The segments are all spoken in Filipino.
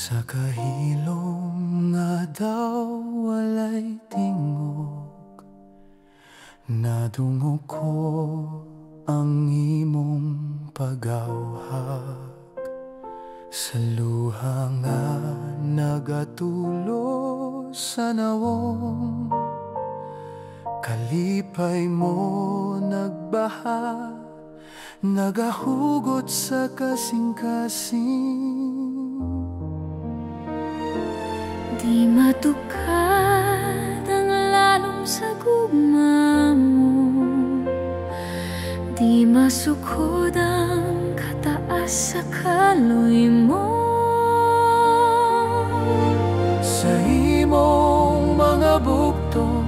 Sa kahilom nga daw walay tingog, nadungog ko ang imong pag-awhag. Sa luha nga nagatulo sa nawong, kalipay mo nagbaha, nagahugot sa kasing-kasing. Di matukad ang lalong sa gugma mo, di masukod ang kataas sa kaloy mo. Sa imong mga bugtong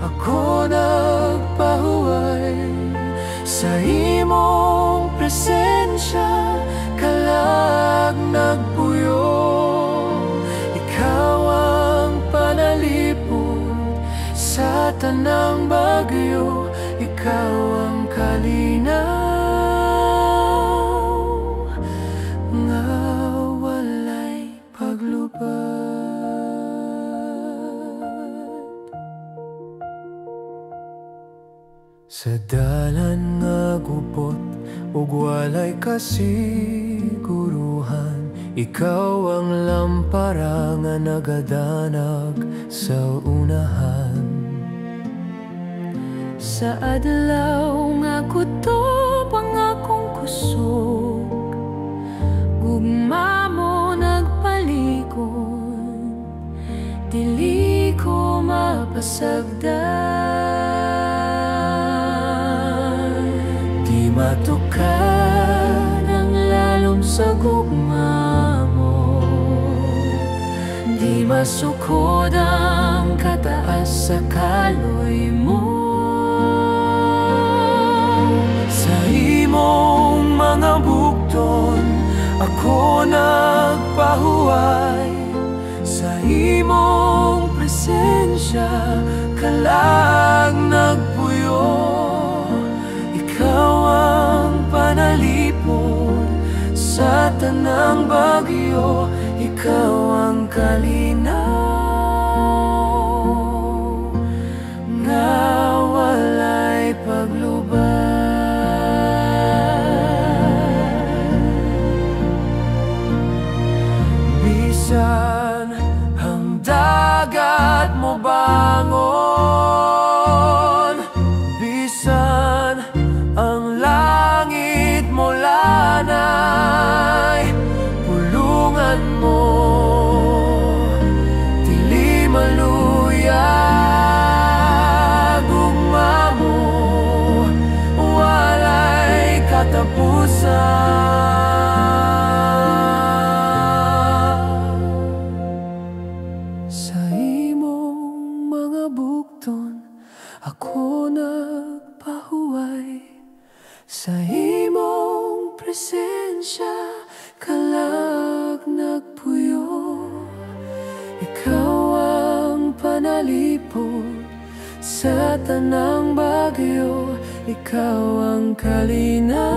ako nagpahuway, sa imong presensya kalag nagpuyo. Sa tanang bagyo, ikaw ang kalinaw nga walay paglubad. Sa dalan nga gubot ug walay kasiguruhan, ikaw ang lampara nga nagadanag sa unahan. Sa adlaw nga kutob ang akong kusog, gugma mo nagpalikon, dili ko mapasagdan. Di matukad ang lalom sa gugma mo, di masukod ang kataas sa kaloy mo. Sa imong mga bugton ako nagpahuway, sa imong presensya kalag nagpuyo. Ikaw ang panalipod sa tanang bagyo, ikaw ang kalinaw nga walay paglubad. Bisan ang dagat mo bangon, bisan ang langit mo lanay, pulungan mo dili maluyag. Gugma mo walay katapusan. Sa imong mga bugton ako nagpahuway, sa imong presensya kalag nagpuyo. Ikaw ang panalipod sa tanang bagyo, ikaw ang kalinaw